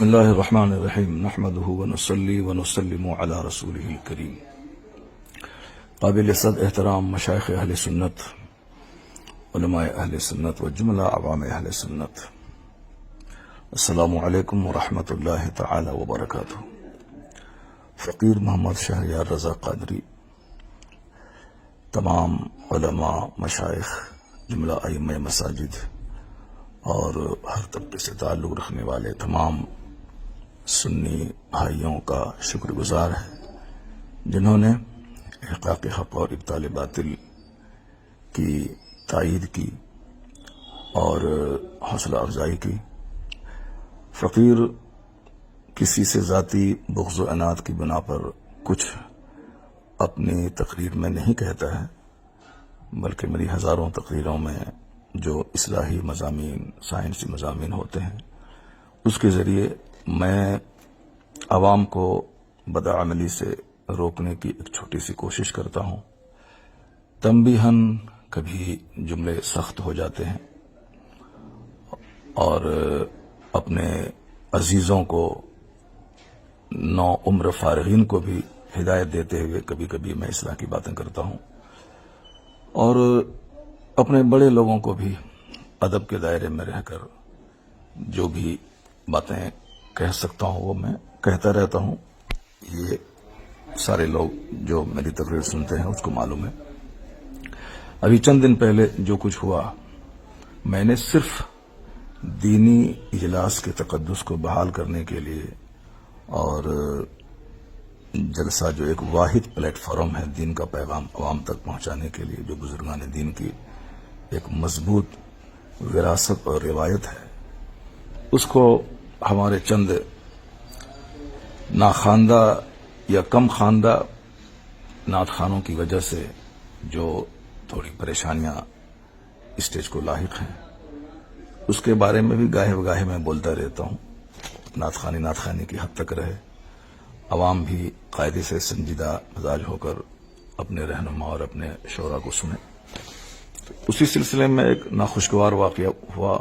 بسم اللہ الرحمن الرحیم نحمده ونصلی ونسلم علی رسولہ الکریم۔ قابل صد احترام مشائخ اہل سنت، علماء اہل سنت و جملہ عوام اہل سنت، السلام علیکم ورحمۃ اللہ تعالی وبرکاتہ۔ فقیر محمد شہریار رضا قادری، تمام علماء، مشائخ، جملہ ائمہ مساجد اور ہر طبقے سے تعلق رکھنے والے تمام سنی بھائیوں کا شکر گزار ہے جنہوں نے احقاق حق اور ابطال باطل کی تائید کی اور حوصلہ افزائی کی۔ فقیر کسی سے ذاتی بغض و عناد کی بنا پر کچھ اپنی تقریر میں نہیں کہتا ہے، بلکہ میری ہزاروں تقریروں میں جو اصلاحی مضامین، سائنسی مضامین ہوتے ہیں، اس کے ذریعے میں عوام کو بدعملی سے روکنے کی ایک چھوٹی سی کوشش کرتا ہوں۔ تنبیہاً کبھی جملے سخت ہو جاتے ہیں اور اپنے عزیزوں کو، نو عمر فارغین کو بھی ہدایت دیتے ہوئے کبھی کبھی میں اصلاح کی باتیں کرتا ہوں، اور اپنے بڑے لوگوں کو بھی ادب کے دائرے میں رہ کر جو بھی باتیں کہہ سکتا ہوں وہ میں کہتا رہتا ہوں۔ یہ سارے لوگ جو میری تقریر سنتے ہیں اس کو معلوم ہے۔ ابھی چند دن پہلے جو کچھ ہوا، میں نے صرف دینی اجلاس کے تقدس کو بحال کرنے کے لیے اور جلسہ جو ایک واحد پلیٹ فارم ہے دین کا پیغام عوام تک پہنچانے کے لیے، جو بزرگان دین کی ایک مضبوط وراثت اور روایت ہے، اس کو ہمارے چند ناخواندہ یا کم خواندہ نعت خوانوں کی وجہ سے جو تھوڑی پریشانیاں اسٹیج کو لاحق ہیں، اس کے بارے میں بھی گاہے بگاہے میں بولتا رہتا ہوں۔ نعت خوانی کی حد تک رہے، عوام بھی قاعدے سے سنجیدہ مزاج ہو کر اپنے رہنما اور اپنے شعراء کو سنیں۔ اسی سلسلے میں ایک ناخوشگوار واقعہ ہوا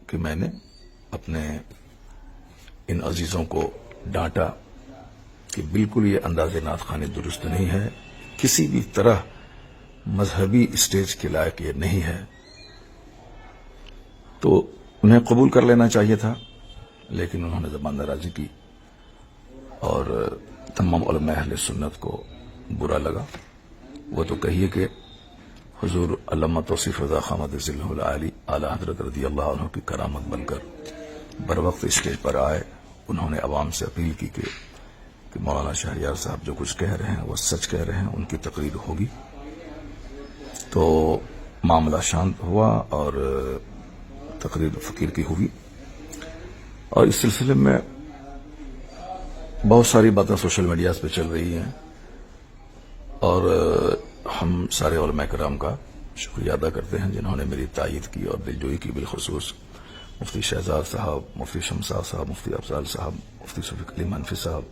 کہ میں نے اپنے ان عزیزوں کو ڈانٹا کہ بالکل یہ انداز نعت خوانی درست نہیں ہے، کسی بھی طرح مذہبی اسٹیج کے لائق یہ نہیں ہے۔ تو انہیں قبول کر لینا چاہیے تھا، لیکن انہوں نے زبان درازی کی اور تمام علماء اہل سنت کو برا لگا۔ وہ تو کہیے کہ حضور علامہ توصیف رضا خان مدظلہ العالی اعلی حضرت رضی اللہ عنہ کی کرامت بن کر بر وقت اسٹیج پر آئے۔ انہوں نے عوام سے اپیل کی کہ مولانا شہریار صاحب جو کچھ کہہ رہے ہیں وہ سچ کہہ رہے ہیں، ان کی تقریر ہوگی۔ تو معاملہ شانت ہوا اور تقریر فقیر کی ہوئی، اور اس سلسلے میں بہت ساری باتیں سوشل میڈیاز پہ چل رہی ہیں، اور ہم سارے علماء کرام کا شکریہ ادا کرتے ہیں جنہوں نے میری تائید کی اور دلجوئی کی، بالخصوص مفتی شہزاد صاحب، مفتی شمسا صاحب، مفتی افضال صاحب، مفتی شفیق علی منفی صاحب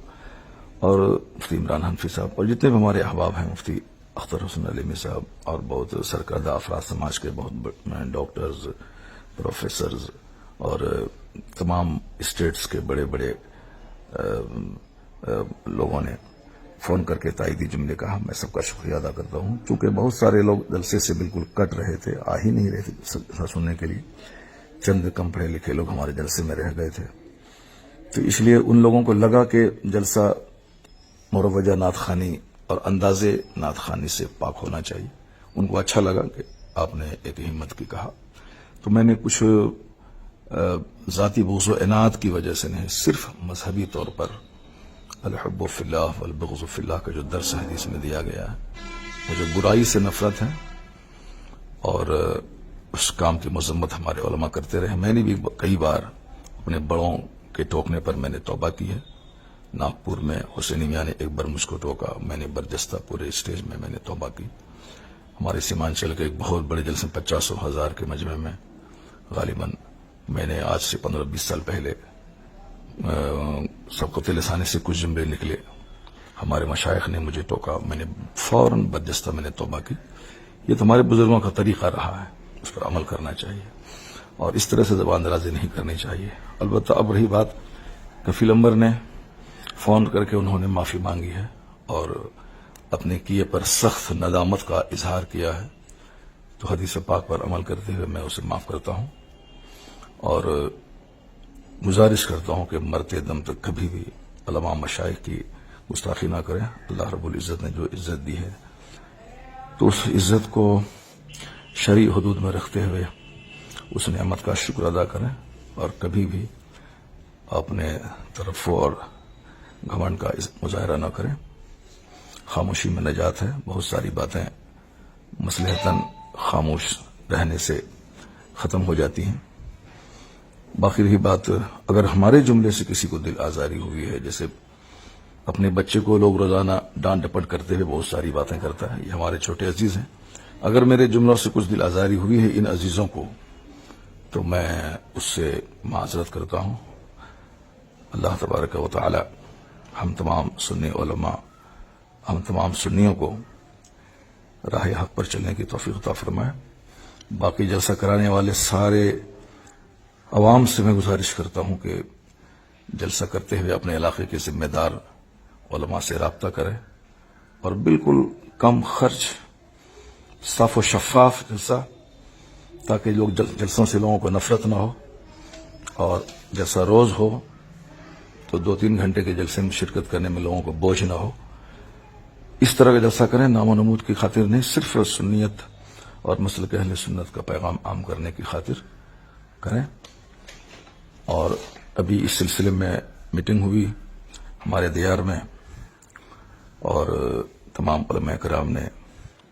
اور مفتی عمران حنفی صاحب، اور جتنے بھی ہمارے احباب ہیں، مفتی اختر حسن علیمی صاحب اور بہت سرکردہ افراد سماج کے، بہت ڈاکٹرز، پروفیسرز اور تمام اسٹیٹس کے بڑے بڑے لوگوں نے فون کر کے تائیدی جملے کہا۔ میں سب کا شکریہ ادا کرتا ہوں، چونکہ بہت سارے لوگ جلسے سے بالکل کٹ رہے تھے، آ ہی نہیں رہے تھے سننے کے لیے۔ چند کم پڑھے لکھے لوگ ہمارے جلسے میں رہ گئے تھے، تو اس لیے ان لوگوں کو لگا کہ جلسہ مروجہ نعت خوانی اور انداز نعت خوانی سے پاک ہونا چاہیے۔ ان کو اچھا لگا کہ آپ نے ایک ہمت کی کہا، تو میں نے کچھ ذاتی بغض و عناد کی وجہ سے نہیں، صرف مذہبی طور پر الحب فی اللہ والبغض فی اللہ کا جو درس حدیث میں دیا گیا ہے، وہ جو برائی سے نفرت ہے اور اس کام کی مذمت ہمارے علماء کرتے رہے۔ میں نے بھی کئی بار اپنے بڑوں کے ٹوکنے پر میں نے توبہ کی ہے۔ ناگپور میں حسینی میاں نے ایک بار مجھ کو ٹوکا، میں نے برجستہ پورے اسٹیج میں نے توبہ کی۔ ہمارے سیمانچل کے ایک بہت بڑے جلسے 50,000 کے مجمع میں غالباً میں نے آج سے 15-20 سال پہلے سبقت لسانی سے کچھ جملے نکلے، ہمارے مشائخ نے مجھے ٹوکا، میں نے فوراً برجستہ میں نے توبہ کی۔ یہ تو ہمارے بزرگوں کا طریقہ رہا ہے، اس پر عمل کرنا چاہیے اور اس طرح سے زبان درازی نہیں کرنی چاہیے۔ البتہ اب رہی بات کفیل امبر نے فون کر کے انہوں نے معافی مانگی ہے اور اپنے کیے پر سخت ندامت کا اظہار کیا ہے، تو حدیث پاک پر عمل کرتے ہوئے میں اسے معاف کرتا ہوں اور گزارش کرتا ہوں کہ مرتے دم تک کبھی بھی علماء مشائخ کی گستاخی نہ کریں۔ اللہ رب العزت نے جو عزت دی ہے تو اس عزت کو شرعی حدود میں رکھتے ہوئے اس نعمت کا شکر ادا کریں اور کبھی بھی اپنے ترفع اور گھمنڈ کا مظاہرہ نہ کریں۔ خاموشی میں نجات ہے، بہت ساری باتیں مصلحتاً خاموش رہنے سے ختم ہو جاتی ہیں۔ باقی رہی بات، اگر ہمارے جملے سے کسی کو دل آزاری ہوئی ہے، جیسے اپنے بچے کو لوگ روزانہ ڈانٹ ڈپٹ کرتے ہوئے بہت ساری باتیں کرتا ہے، یہ ہمارے چھوٹے عزیز ہیں، اگر میرے جملوں سے کچھ دل آزاری ہوئی ہے ان عزیزوں کو تو میں اس سے معذرت کرتا ہوں۔ اللہ تبارک و تعالی ہم تمام سنی علماء، ہم تمام سنیوں کو راہ حق پر چلنے کی توفیق عطا فرمائے۔ باقی جلسہ کرانے والے سارے عوام سے میں گزارش کرتا ہوں کہ جلسہ کرتے ہوئے اپنے علاقے کے ذمہ دار علماء سے رابطہ کریں اور بالکل کم خرچ، صاف و شفاف جلسہ، تاکہ لوگ جلسوں سے لوگوں کو نفرت نہ ہو، اور جیسا روز ہو تو 2-3 گھنٹے کے جلسے میں شرکت کرنے میں لوگوں کو بوجھ نہ ہو، اس طرح کا جلسہ کریں۔ نام و نمود کی خاطر نہیں، صرف سنیت اور مسلک اہل سنت کا پیغام عام کرنے کی خاطر کریں۔ اور ابھی اس سلسلے میں میٹنگ ہوئی ہمارے دیار میں اور تمام علماء کرام نے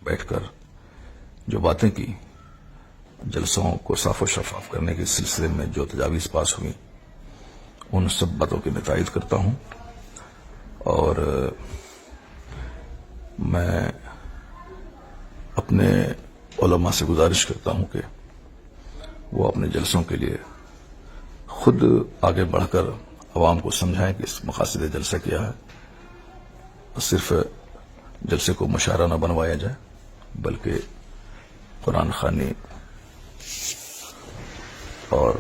بیٹھ کر جو باتیں کی، جلسوں کو صاف و شفاف کرنے کے سلسلے میں جو تجاویز پاس ہوئی، ان سب باتوں کی میں تائید کرتا ہوں اور میں اپنے علماء سے گزارش کرتا ہوں کہ وہ اپنے جلسوں کے لیے خود آگے بڑھ کر عوام کو سمجھائیں کہ اس مقاصد جلسہ کیا ہے، اور صرف جلسے کو مشاعرہ نہ بنوایا جائے بلکہ قرآن خوانی اور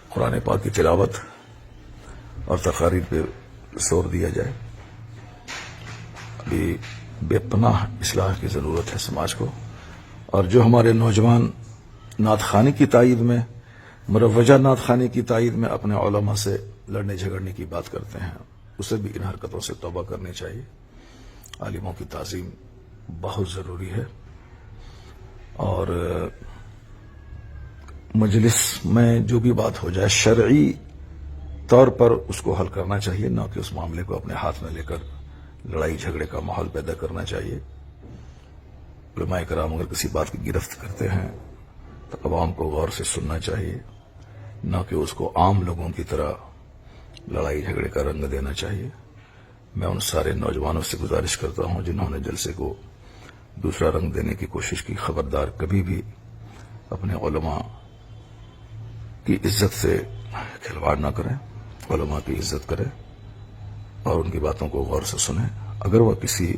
قرآن پاک کی تلاوت اور تقاریر پہ زور دیا جائے۔ ابھی بے پناہ اصلاح کی ضرورت ہے سماج کو، اور جو ہمارے نوجوان نعت خوانی کی تائید میں، مروجہ نعت خوانی کی تائید میں اپنے علماء سے لڑنے جھگڑنے کی بات کرتے ہیں، اسے بھی ان حرکتوں سے توبہ کرنی چاہیے۔ عالموں کی تعظیم بہت ضروری ہے اور مجلس میں جو بھی بات ہو جائے شرعی طور پر اس کو حل کرنا چاہیے، نہ کہ اس معاملے کو اپنے ہاتھ میں لے کر لڑائی جھگڑے کا ماحول پیدا کرنا چاہیے۔ علماء کرام اگر کسی بات کی گرفت کرتے ہیں تو عوام کو غور سے سننا چاہیے، نہ کہ اس کو عام لوگوں کی طرح لڑائی جھگڑے کا رنگ دینا چاہیے۔ میں ان سارے نوجوانوں سے گزارش کرتا ہوں جنہوں نے جلسے کو دوسرا رنگ دینے کی کوشش کی، خبردار کبھی بھی اپنے علماء کی عزت سے کھلواڑ نہ کریں، علماء کی عزت کریں اور ان کی باتوں کو غور سے سنیں۔ اگر وہ کسی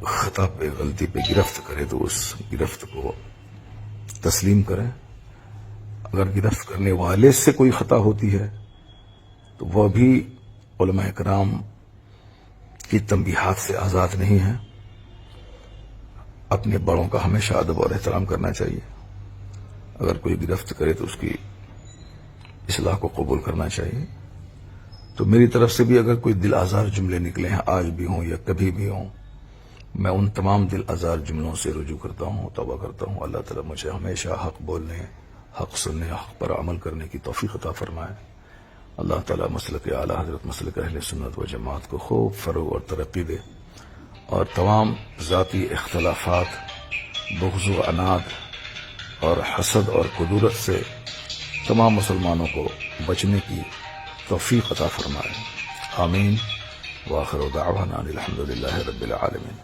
خطا پہ، غلطی پہ گرفت کرے تو اس گرفت کو تسلیم کریں۔ اگر گرفت کرنے والے سے کوئی خطا ہوتی ہے تو وہ بھی علماء کرام کی تنبیہات سے آزاد نہیں ہے۔ اپنے بڑوں کا ہمیشہ ادب اور احترام کرنا چاہیے۔ اگر کوئی گرفت کرے تو اس کی اصلاح کو قبول کرنا چاہیے۔ تو میری طرف سے بھی اگر کوئی دل آزار جملے نکلے ہیں، آج بھی ہوں یا کبھی بھی ہوں، میں ان تمام دل آزار جملوں سے رجوع کرتا ہوں، توبہ کرتا ہوں۔ اللہ تعالیٰ مجھے ہمیشہ حق بولنے، حق سننے، حق پر عمل کرنے کی توفیق عطا فرمائے۔ اللہ تعالیٰ مسلک اعلیٰ حضرت مسلک اہل سنت و جماعت کو خوب فروغ اور ترقی دے، اور تمام ذاتی اختلافات، بغض و عناد اور حسد اور کدورت سے تمام مسلمانوں کو بچنے کی توفیق عطا فرمائے۔ آمین۔ وآخر دعوانا الحمد للہ رب العالمین۔